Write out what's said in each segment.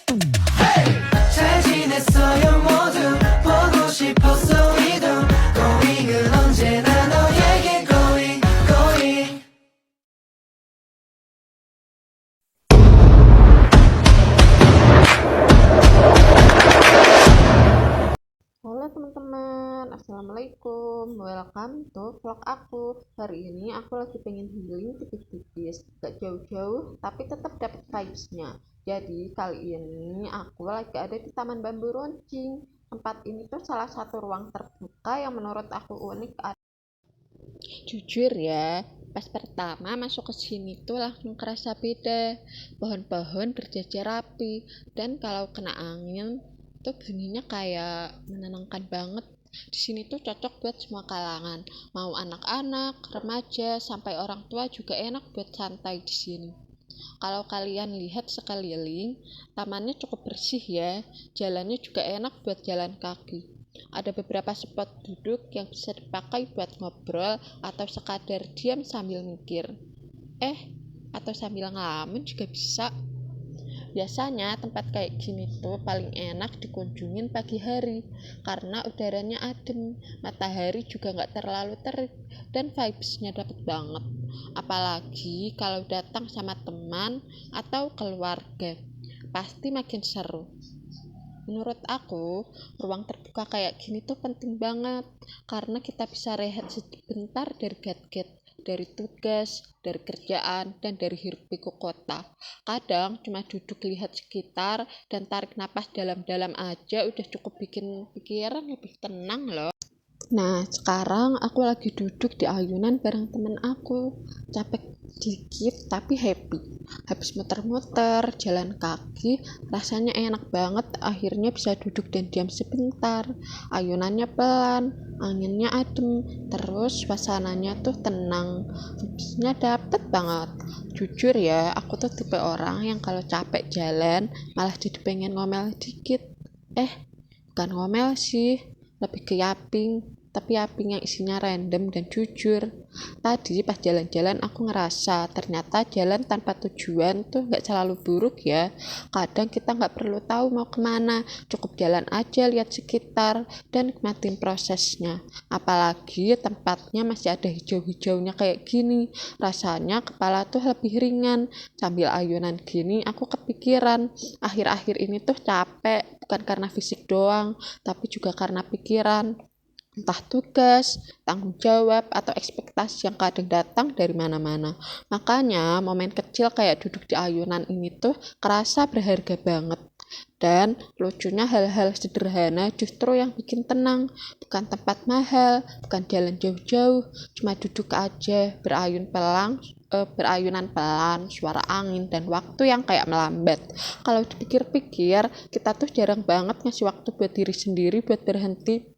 잘 지냈어요 모두 보고 싶었어 이도 고잉은 언제나 너에게 고잉 고잉. Halo teman-teman, assalamualaikum, welcome to vlog aku. Hari ini aku lagi pengen healing tipis-tipis, gak jauh-jauh tapi tetap dapat vibes-nya. Jadi kali ini aku lagi ada di Taman Bambu Runcing. Tempat ini tuh salah satu ruang terbuka yang menurut aku unik. Jujur ya, pas pertama masuk ke sini tuh langsung kerasa beda. Pohon-pohon berjajar rapi, dan kalau kena angin tuh bunyinya kayak menenangkan banget. Di sini tuh cocok buat semua kalangan, mau anak-anak, remaja, sampai orang tua juga enak buat santai di sini. Kalau kalian lihat sekeliling, tamannya cukup bersih ya, jalannya juga enak buat jalan kaki. Ada beberapa spot duduk yang bisa dipakai buat ngobrol atau sekadar diam sambil mikir. Atau sambil ngelamun juga bisa. Biasanya tempat kayak gini tuh paling enak dikunjungin pagi hari karena udaranya adem, matahari juga nggak terlalu terik, dan vibes-nya dapet banget. Apalagi kalau datang sama teman atau keluarga, pasti makin seru. Menurut aku, ruang terbuka kayak gini tuh penting banget karena kita bisa rehat sebentar dari gadget, dari tugas, dari kerjaan, dan dari hiruk pikuk kota. Kadang cuma duduk lihat sekitar dan tarik napas dalam-dalam aja udah cukup bikin pikiran lebih tenang loh. Nah, sekarang aku lagi duduk di ayunan bareng temen aku. Capek dikit tapi happy. Habis muter-muter, jalan kaki, rasanya enak banget. Akhirnya bisa duduk dan diam sebentar. Ayunannya pelan, anginnya adem, terus suasananya tuh tenang. Vibes-nya dapet banget. Jujur ya, aku tuh tipe orang yang kalau capek jalan, malah jadi pengen ngomel dikit. Bukan ngomel sih, lebih ke yaping, tapi yaping yang isinya random dan jujur. Tadi pas jalan-jalan aku ngerasa ternyata jalan tanpa tujuan tuh gak selalu buruk ya. Kadang kita gak perlu tahu mau kemana, cukup jalan aja lihat sekitar dan nikmatin prosesnya. Apalagi tempatnya masih ada hijau-hijaunya kayak gini, rasanya kepala tuh lebih ringan. Sambil ayunan gini aku kepikiran, akhir-akhir ini tuh capek, bukan karena fisik doang, tapi juga karena pikiran. Entah tugas, tanggung jawab, atau ekspektasi yang kadang datang dari mana-mana. Makanya momen kecil kayak duduk di ayunan ini tuh kerasa berharga banget. Dan lucunya hal-hal sederhana justru yang bikin tenang. Bukan tempat mahal, bukan jalan jauh-jauh, cuma duduk aja, berayunan pelan, suara angin, dan waktu yang kayak melambat. Kalau dipikir-pikir, kita tuh jarang banget ngasih waktu buat diri sendiri buat berhenti.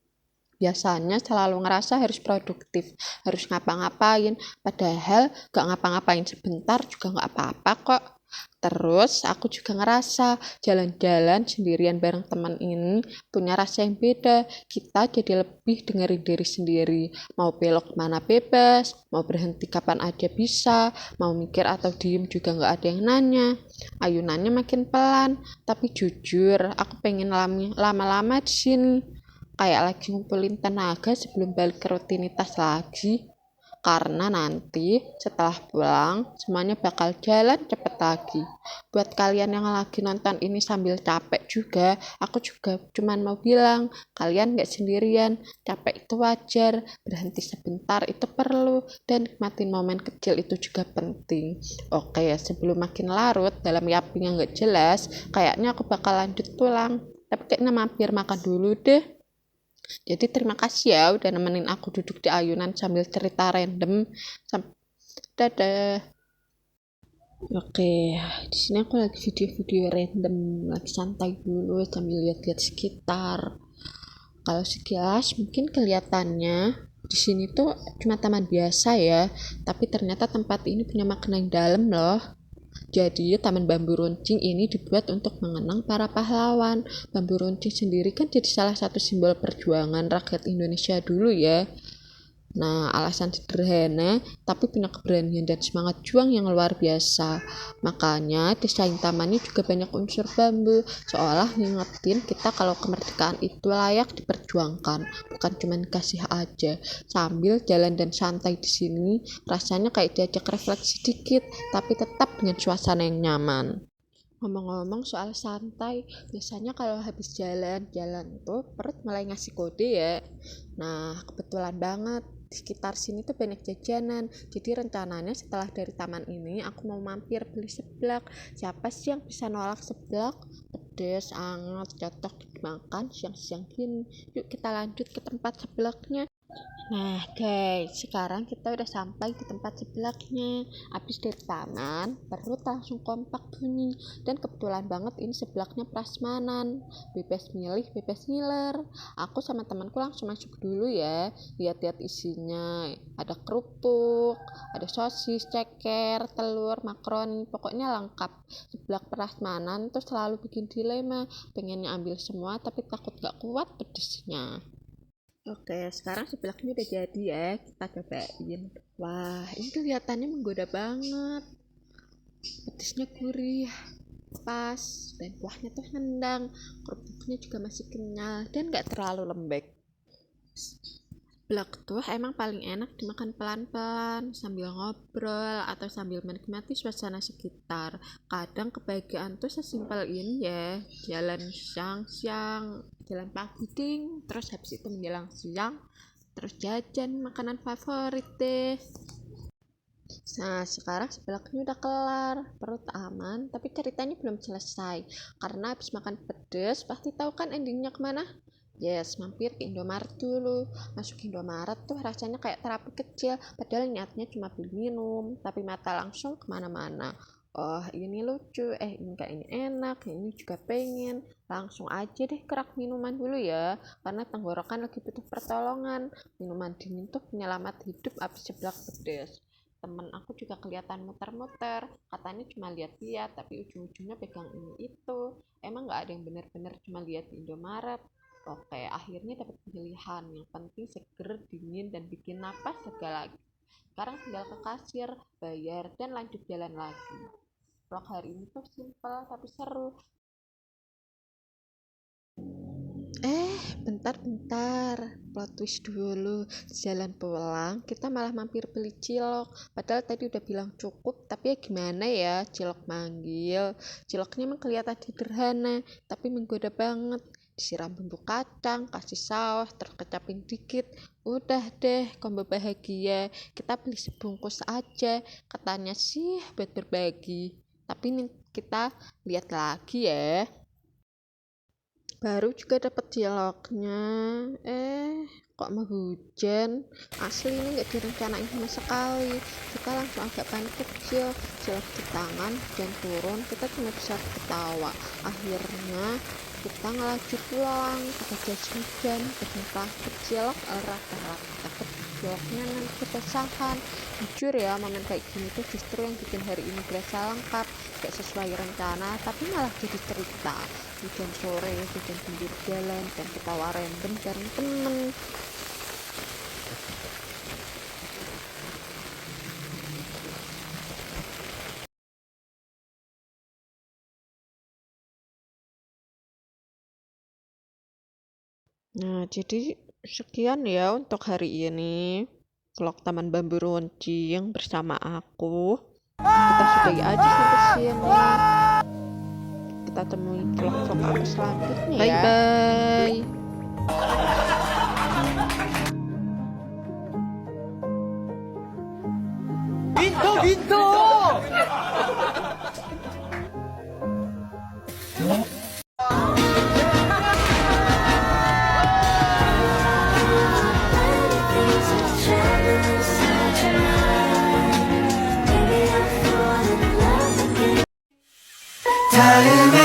Biasanya selalu ngerasa harus produktif, harus ngapa-ngapain, padahal gak ngapa-ngapain sebentar juga gak apa-apa kok. Terus aku juga ngerasa jalan-jalan sendirian bareng teman ini punya rasa yang beda. Kita jadi lebih dengerin diri sendiri, mau belok mana bebas, mau berhenti kapan aja bisa, mau mikir atau diem juga gak ada yang nanya. Ayunannya makin pelan, tapi jujur aku pengen lama-lama di sini, kayak lagi ngumpulin tenaga sebelum balik ke rutinitas lagi. Karena nanti setelah pulang semuanya bakal jalan cepet lagi. Buat kalian yang lagi nonton ini sambil capek juga, aku juga cuman mau bilang, kalian gak sendirian. Capek itu wajar, berhenti sebentar itu perlu, dan nikmatin momen kecil itu juga penting. Oke ya, sebelum makin larut dalam yaping yang gak jelas, kayaknya aku bakal lanjut pulang. Tapi kayaknya mampir makan dulu deh. Jadi terima kasih ya udah nemenin aku duduk di ayunan sambil cerita random. Dadah. Oke, di sini aku lagi video-video random, lagi santai dulu sambil lihat-lihat sekitar. Kalau sekilas mungkin kelihatannya di sini tuh cuma taman biasa ya, tapi ternyata tempat ini punya makna yang dalam loh. Jadi, Taman Bambu Runcing ini dibuat untuk mengenang para pahlawan. Bambu runcing sendiri kan jadi salah satu simbol perjuangan rakyat Indonesia dulu ya. Nah, alasan sederhana, tapi punya keberanian dan semangat juang yang luar biasa. Makanya desain tamannya juga banyak unsur bambu, seolah ngingetin kita kalau kemerdekaan itu layak diperjuangkan, bukan cuma dikasih aja. Sambil jalan dan santai di sini, rasanya kayak diajak refleksi dikit, tapi tetap dengan suasana yang nyaman. Ngomong-ngomong soal santai, biasanya kalau habis jalan-jalan tuh perut mulai ngasih kode ya. Nah, kebetulan banget di sekitar sini tuh banyak jajanan. Jadi rencananya setelah dari taman ini aku mau mampir beli seblak. Siapa sih yang bisa nolak seblak? Pedes, anget, cocok dimakan siang-siang gini. Yuk kita lanjut ke tempat seblaknya. Nah guys, sekarang kita udah sampai di tempat seblaknya. Habis dari taman, perut langsung kompak bunyi. Dan kebetulan banget ini seblaknya prasmanan. Bebas milih, bebas ngiler. Aku sama temanku langsung masuk dulu ya. Lihat-lihat isinya. Ada kerupuk, ada sosis, ceker, telur, makaroni. Pokoknya lengkap. Seblak prasmanan tuh selalu bikin dilema. Pengennya ambil semua tapi takut gak kuat pedesnya. Oke, sekarang seblaknya udah jadi ya, kita cobain. Wah, ini kelihatannya menggoda banget. Pedesnya gurih, pas, dan kuahnya tuh nendang. Kerupuknya juga masih kenyal dan gak terlalu lembek. Seblak tuh emang paling enak dimakan pelan-pelan sambil ngobrol atau sambil menikmati suasana sekitar. Kadang kebahagiaan tuh sesimpel ini ya, jalan siang-siang, jalan pagi ding, terus habis itu menjelang siang, terus jajan makanan favorit deh. Nah, sekarang seblaknya udah kelar, perut aman, tapi ceritanya belum selesai. Karena habis makan pedes, pasti tahu kan endingnya kemana? Yes, mampir ke Indomaret dulu. Masuk Indomaret tuh rasanya kayak terapi kecil, padahal niatnya cuma beli minum, tapi mata langsung kemana-mana. Oh, ini lucu, ini enak, ini juga pengen. Langsung aja deh kerak minuman dulu ya, karena tenggorokan lagi butuh pertolongan. Minuman dingin tuh penyelamat hidup abis seblak pedes. Temen aku juga kelihatan muter-muter, katanya cuma lihat-lihat, tapi ujung-ujungnya pegang ini itu. Emang nggak ada yang bener-bener cuma lihat di Indomaret. Oke, akhirnya dapat pilihan. Yang penting seger, dingin, dan bikin napas lega lagi. Sekarang tinggal ke kasir, bayar, dan lanjut jalan lagi. Vlog hari ini tuh simple tapi seru. Bentar, plot twist dulu. Jalan pulang, kita malah mampir beli cilok. Padahal tadi udah bilang cukup, tapi ya gimana ya, cilok manggil. Ciloknya emang kelihatan sederhana, tapi menggoda banget. Disiram bumbu kacang, kasih saus, terus kecapin dikit. Udah deh, combo bahagia. Kita beli sebungkus aja. Katanya sih buat berbagi. Tapi nih kita lihat lagi ya. Baru juga dapat ciloknya, kok mau hujan. Asli ini nggak direncanain sama sekali. Kita langsung agak panik kecil, cilok di tangan dan turun. Kita cuma bisa ketawa. Akhirnya kita ngelaju pulang pakai jas hujan dengan plastik cilok erat-erat. Takut ciloknya nanti kepesahan. Jujur ya, momen kayak gini tuh justru yang bikin hari ini berasa lengkap. Gak sesuai rencana, tapi malah jadi cerita. Hujan sore, hujan pinggir jalan, dan ketawa random bareng temen. Nah, jadi sekian ya untuk hari ini. Vlog Taman Bambu Runcing bersama aku. Kita sudahi aja sampai sini. Kita temuin vlog-vlog aku selanjutnya ya. Bye-bye. 닿으면